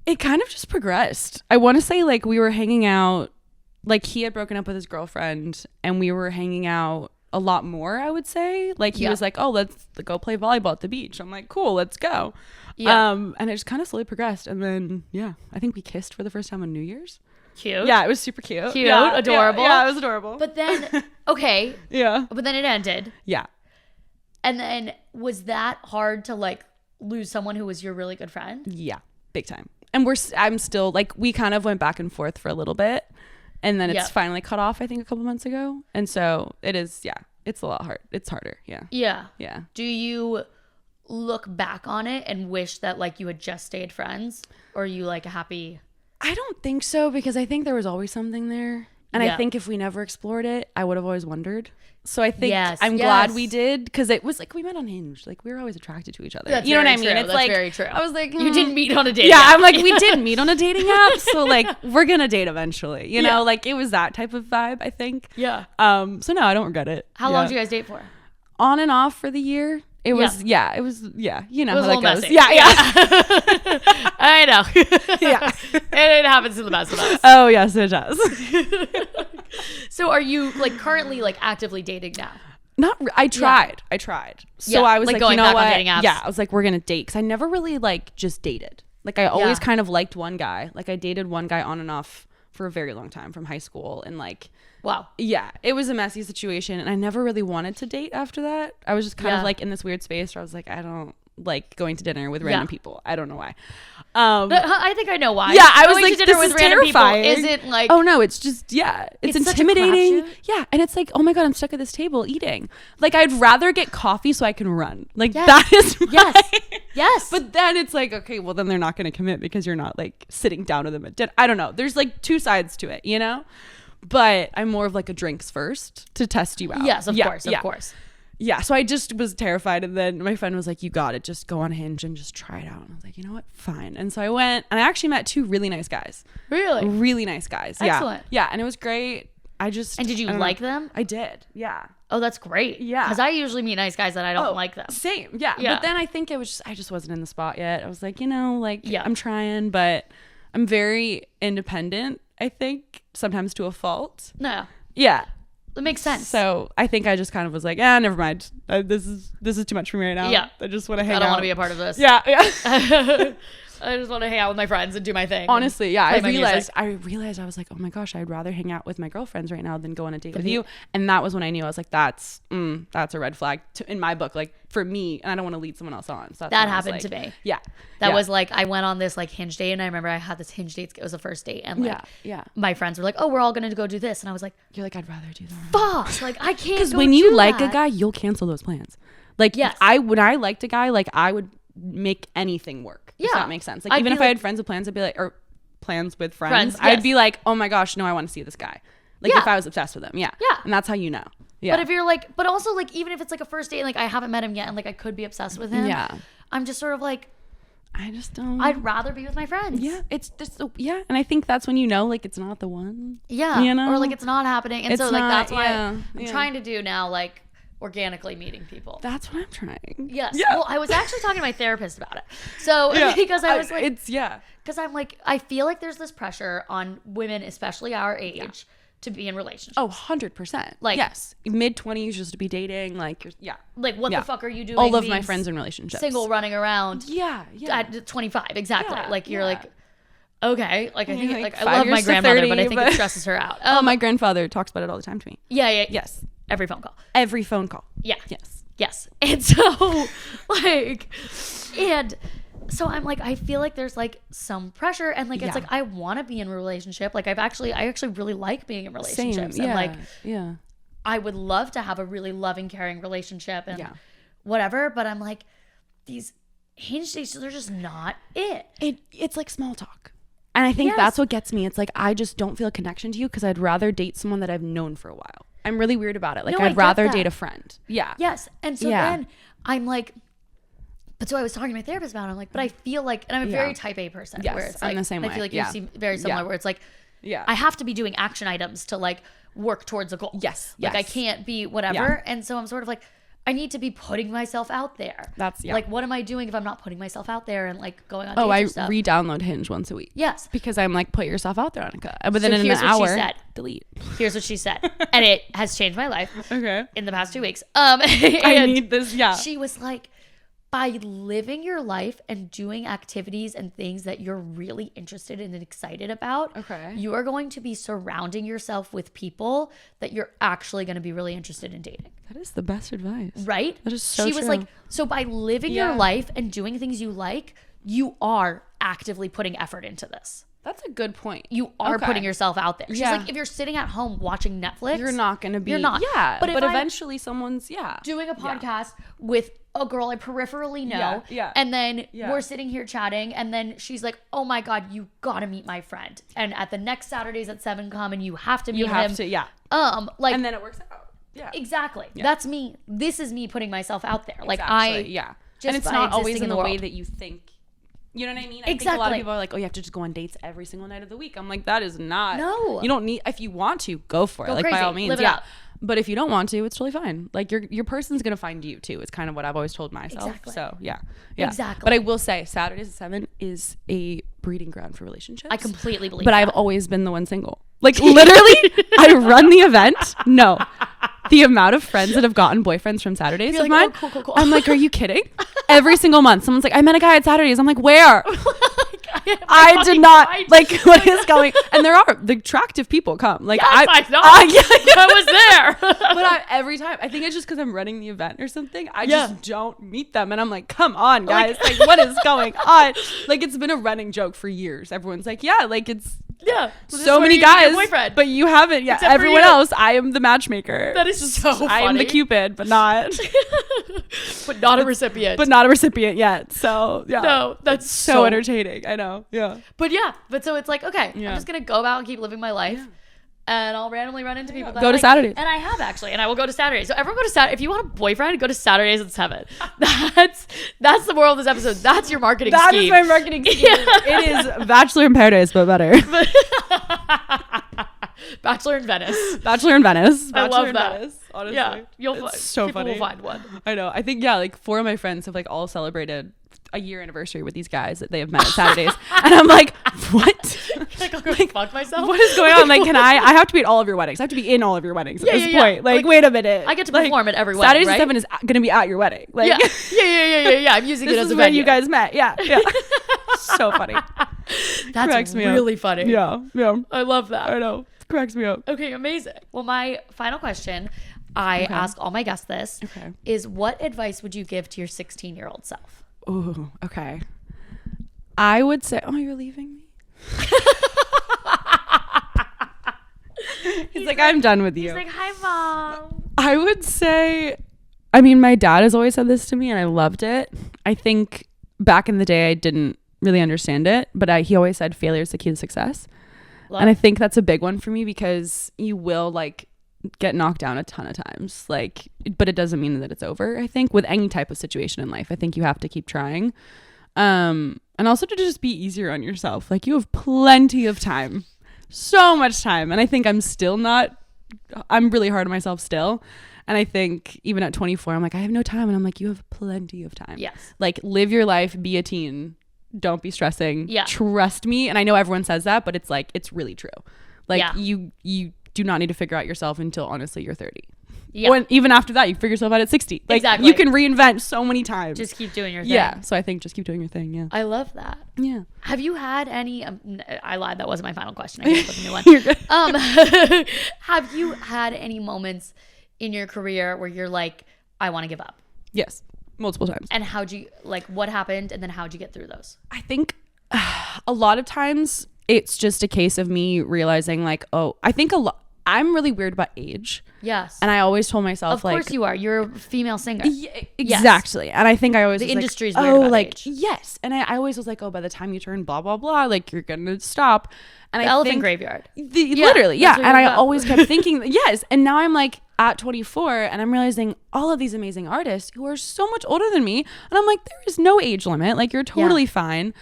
It kind of just progressed. I want to say like we were hanging out, like he had broken up with his girlfriend and we were hanging out a lot more, I would say. Like he was like, oh, let's go play volleyball at the beach. I'm like, cool, let's go. Yeah. And it just kind of slowly progressed. And then, I think we kissed for the first time on New Year's. Cute. Yeah, it was super cute. Adorable. Yeah, it was adorable. But then, okay. Yeah. But then it ended. Yeah. And then was that hard to like lose someone who was your really good friend? Yeah, big time. And I'm still like, we kind of went back and forth for a little bit. And then it's finally cut off, I think, a couple months ago. And so it is, it's a lot hard. It's harder. Yeah. Yeah. Yeah. Do you look back on it and wish that like you had just stayed friends? Or are you like happy? I don't think so, because I think there was always something there. And I think if we never explored it, I would have always wondered. So I think I'm glad we did, because it was like we met on Hinge. Like we were always attracted to each other. That's you know what I mean? True. It's That's like very true. I was like, you didn't meet on a dating app. I'm like, we did meet on a dating app. So like we're gonna date eventually. You know, like it was that type of vibe, I think. Yeah. So no, I don't regret it. How long did you guys date for? On and off for the year. It was you know how that goes. Messy. Yeah. I know. Yeah. And it happens to the best of us. Oh yes, it does. So are you like currently like actively dating now? I tried. So I was like going you know back what? on dating apps. Yeah, I was like, we're gonna date, because I never really like just dated. Like I always kind of liked one guy. Like I dated one guy on and off for a very long time from high school, and like wow. Yeah, it was a messy situation, and I never really wanted to date after that. I was just kind of like in this weird space where I was like, I don't like going to dinner with random people. I don't know why. I think I know why. Yeah, I was going like, to dinner this with is random terrifying. people isn't like, oh no, it's just it's intimidating. Such a Yeah, and it's like, oh my god, I'm stuck at this table eating. Like I'd rather get coffee so I can run. Like that is yes. But then it's like, okay, well then they're not going to commit because you're not like sitting down with them at dinner. I don't know. There's like two sides to it, you know. But I'm more of like a drinks first to test you out. Yes, of course. Yeah, so I just was terrified, and then my friend was like, you got it, just go on Hinge and just try it out. And I was like, you know what, fine. And so I went, and I actually met two really nice guys. Really nice guys. Excellent. Yeah, and it was great. And did you like them? I did, yeah. Oh, that's great. Yeah. Because I usually meet nice guys that I don't like them. Same, yeah. But then I think it was I just wasn't in the spot yet. I was like, you know, like, I'm trying, but I'm very independent, I think, sometimes to a fault. No. Yeah. It makes sense. So I think I just kind of was like, never mind. This is too much for me right now. Yeah. I just want to hang out. I don't want to be a part of this. Yeah. I just want to hang out with my friends and do my thing. Honestly, yeah. I realized I was like, oh my gosh, I'd rather hang out with my girlfriends right now than go on a date with you. And that was when I knew. I was like, that's a red flag in my book, like for me, and I don't want to lead someone else on. So that happened to me. Yeah. That was like, I went on this like Hinge date, and I remember I had this Hinge date. It was the first date, and like my friends were like, oh, we're all going to go do this. And I was like, you're like, I'd rather do that. Fuck. Like I can't. Because when you like a guy, you'll cancel those plans. Like when I liked a guy, like I would make anything work. Yeah. If that makes sense. Like even if I had friends with plans, I'd be like, or plans with friends, I'd be like, oh my gosh, no, I want to see this guy. Like if I was obsessed with him. Yeah. Yeah. And that's how you know. Yeah. But if you're like, but also like, even if it's like a first date, and like I haven't met him yet, and like I could be obsessed with him. Yeah. I'm just sort of like, I just don't. I'd rather be with my friends. Yeah. It's just, and I think that's when you know, like it's not the one. Yeah. You know? Or like it's not happening. And so like that's why I'm Yeah. trying to do now, like, organically meeting people. That's what I'm trying. Yes. Yeah. Well, I was actually talking to my therapist about it. So because I was like, because I'm like, I feel like there's this pressure on women, especially our age, to be in relationships. Oh, 100%. Like, yes, mid-20s just to be dating. Like, like what the fuck are you doing? All of my friends in relationships, single, running around. At 25, exactly. Like you're like. Okay, like I think like I love my grandmother, 30, but I think it stresses her out. My grandfather talks about it all the time to me. Yes. Every phone call. Yeah. Yes. And so, like, and So I'm like, I feel like there's like some pressure, and like it's like I want to be in a relationship. Like I actually really like being in relationships. Same. Yeah. And like I would love to have a really loving, caring relationship and whatever, but I'm like, these Hinge dates, they're just not it. It's like small talk. And I think that's what gets me. It's like, I just don't feel a connection to you because I'd rather date someone that I've known for a while. I'm really weird about it. Like, I'd rather date a friend. Yeah. Yes. And so then I'm like, but so I was talking to my therapist about it. I'm like, but I feel like, and I'm a very type A person. Yes, where it's I'm like, the same way. I feel like you seem very similar where it's like, I have to be doing action items to like work towards a goal. Yes. Like I can't be whatever. And so I'm sort of like, I need to be putting myself out there. That's like, what am I doing if I'm not putting myself out there and like going on I dates and stuff? re-download Hinge once a week. Yes. Because I'm like, put yourself out there, Annika. And within so an hour, delete. Here's what she said. And it has changed my life. Okay. In the past 2 weeks. I need this. Yeah. She was like, by living your life and doing activities and things that you're really interested in and excited about, you are going to be surrounding yourself with people that you're actually going to be really interested in dating. That is the best advice. Right? That is so true. She was like, so by living your life and doing things you like, you are actively putting effort into this. That's a good point. You are putting yourself out there. She's like, if you're sitting at home watching Netflix, you're not going to be. You're not. Yeah. But eventually someone's, doing a podcast with a girl I peripherally know. And then we're sitting here chatting. And then she's like, oh my God, you got to meet my friend. And at the next Saturdays at 7 come and you have to meet him. You have to, like. And then it works out. Yeah. Exactly. Yeah. That's me. This is me putting myself out there. Like just and it's not always in the way world. that you think. You know what I mean? Exactly. I think a lot of people are like, oh, you have to just go on dates every single night of the week. I'm like, that is not. No. You don't need, if you want to, go for it. Like, crazy. by all means. Live it up. But if you don't want to, it's totally fine. Like, your person's going to find you, too. It's kind of what I've always told myself. Exactly. So, yeah. Exactly. But I will say, Saturdays at 7 is a breeding ground for relationships. I completely believe But that. I've always been the one single. Like, literally, I run the event. No. The amount of friends that have gotten boyfriends from Saturdays of mine. Oh, cool. I'm like, are you kidding? Every single month, someone's like, I met a guy at Saturdays. I'm like, where? I did not. Like, what is going? And there are the attractive people come. Like, yes, I know. I was there. But every time, I think it's just because I'm running the event or something. I just don't meet them, and I'm like, come on, guys. Like, what is going on? Like, it's been a running joke for years. Everyone's like, like it's. Yeah. So many guys, but you haven't yet. Except everyone else, I am the matchmaker. That is so funny. I am the Cupid, but not. But not a recipient. But not a recipient yet. So, yeah. No, that's so entertaining. I know. Yeah. But so it's like, okay, I'm just going to go about and keep living my life. And I'll randomly run into people that go to Saturdays. And I have actually, and I will go to Saturdays. So everyone go to Saturday. If you want a boyfriend, go to Saturdays at 7. That's the moral of this episode. That's your marketing scheme. That is my marketing scheme. It is Bachelor in Paradise, but better. Bachelor in Venice. Bachelor in Venice. I love that. Venice, honestly. Yeah, it's so people funny. Will find one. I know. I think like 4 of my friends have like all celebrated a year anniversary with these guys that they have met at Saturdays, and I'm like, what? Like, I'll go fuck myself. What is going on? Like, I have to be at all of your weddings. I have to be in all of your weddings at this point. Like, wait a minute. I get to perform at every wedding. Saturdays right? at 7 is gonna be at your wedding. Like, yeah. I'm using it as a venue. This is when you guys met. Yeah. So funny. That's really funny. Yeah. I love that. I know. It cracks me up. Okay, amazing. Well, my final question, I ask all my guests this, is what advice would you give to your 16-year-old self? Ooh, okay. I would say, oh, you're leaving me? He's like, I'm done with you. He's like, hi, Mom. I would say, I mean, my dad has always said this to me and I loved it. I think back in the day, I didn't really understand it, but he always said failure is the key to success. And I think that's a big one for me because you will like get knocked down a ton of times, like, but it doesn't mean that it's over. I think with any type of situation in life, I think you have to keep trying. And also to just be easier on yourself. Like, you have plenty of time, so much time. And I think I'm really hard on myself still. And I think even at 24, I'm like, I have no time. And I'm like, you have plenty of time. Yes. Like, live your life, be a teen. Don't be stressing. Yeah. Trust me. And I know everyone says that, but it's like, it's really true. Like, you do not need to figure out yourself until honestly you're 30. Yeah. Or even after that, you figure yourself out at 60. Like, exactly. You can reinvent so many times. Just keep doing your thing. Yeah. So I think just keep doing your thing. Yeah. I love that. Yeah. Have you had any? I lied. That wasn't my final question. I guess that's a new one. You're good. Have you had any moments in your career where you're like, I want to give up? Yes. multiple times. And how'd you, like, what happened and then how'd you get through those? I think a lot of times it's just a case of me realizing like, I'm really weird about age. Yes. And I always told myself, of course you are. You're a female singer. Yeah, exactly. Yes. And I think I always the industry's like, weird about age. Yes. And I always was like, by the time you turn blah blah blah, like you're gonna stop. And the elephant graveyard. Literally, yeah. And I always kept thinking, yes. And now I'm like at 24, and I'm realizing all of these amazing artists who are so much older than me, and I'm like, there is no age limit. Like you're totally fine.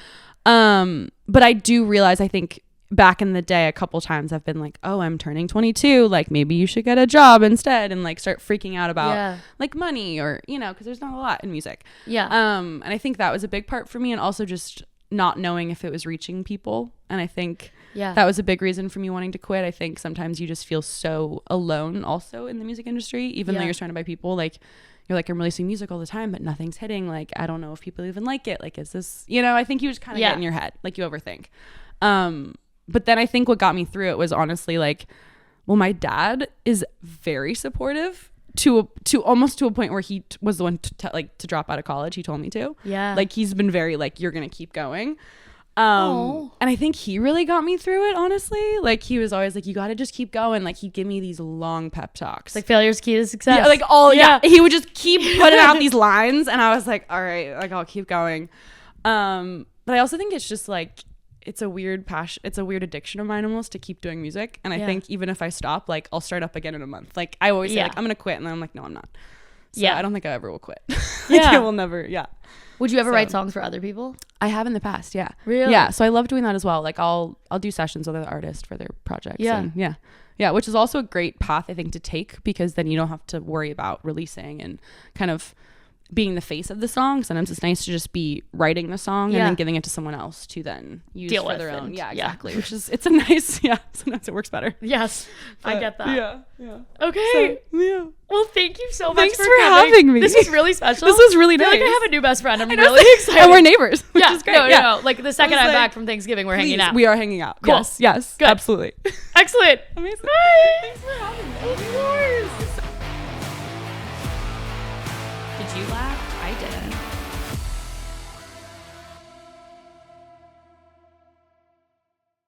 But I do realize, I think back in the day, a couple times I've been like, oh, I'm turning 22. Like maybe you should get a job instead, and like start freaking out about like money or, because there's not a lot in music. Yeah. And I think that was a big part for me, and also just not knowing if it was reaching people. And I think that was a big reason for me wanting to quit. I think sometimes you just feel so alone also in the music industry, even though you're surrounded by people. Like you're like, I'm releasing music all the time, but nothing's hitting. Like, I don't know if people even like it. Like, is this, I think you just kind of get in your head, like you overthink. But then I think what got me through it was honestly like, well, my dad is very supportive to almost to a point where he was the one to drop out of college. He told me to. Yeah. Like he's been very like, you're going to keep going. And I think he really got me through it, honestly. Like he was always like, you got to just keep going. Like he'd give me these long pep talks. Like failure's key to success. Yeah, like he would just keep putting out these lines, and I was like, all right, like I'll keep going. But I also think it's just like, it's a weird passion. It's a weird addiction of mine almost to keep doing music. And I think even if I stop, like I'll start up again in a month. Like I always say like, I'm going to quit. And then I'm like, no, I'm not. So I don't think I ever will quit. Like, I will never. Yeah. Would you ever write songs for other people? I have in the past. Yeah. Really? Yeah. So I love doing that as well. Like I'll do sessions with other artists for their projects. Yeah. And yeah. Which is also a great path, I think, to take, because then you don't have to worry about releasing and kind of being the face of the song. Sometimes it's nice to just be writing the song and then giving it to someone else to then use deal for with their own. Yeah, exactly. Yeah. Which is, it's a nice, sometimes it works better. Yes, I get that. Yeah. Okay. So, yeah. Well, thank you so much Thanks for having me. This was really special. This was really nice. I feel like I have a new best friend. I'm really excited. And we're neighbors, which is great. No. Like the second I'm back from Thanksgiving, we're hanging out. We are hanging out. Cool. Yes. Good. Absolutely. Excellent. Amazing. Bye. Thanks for having me. Of course. Did you laugh? I didn't.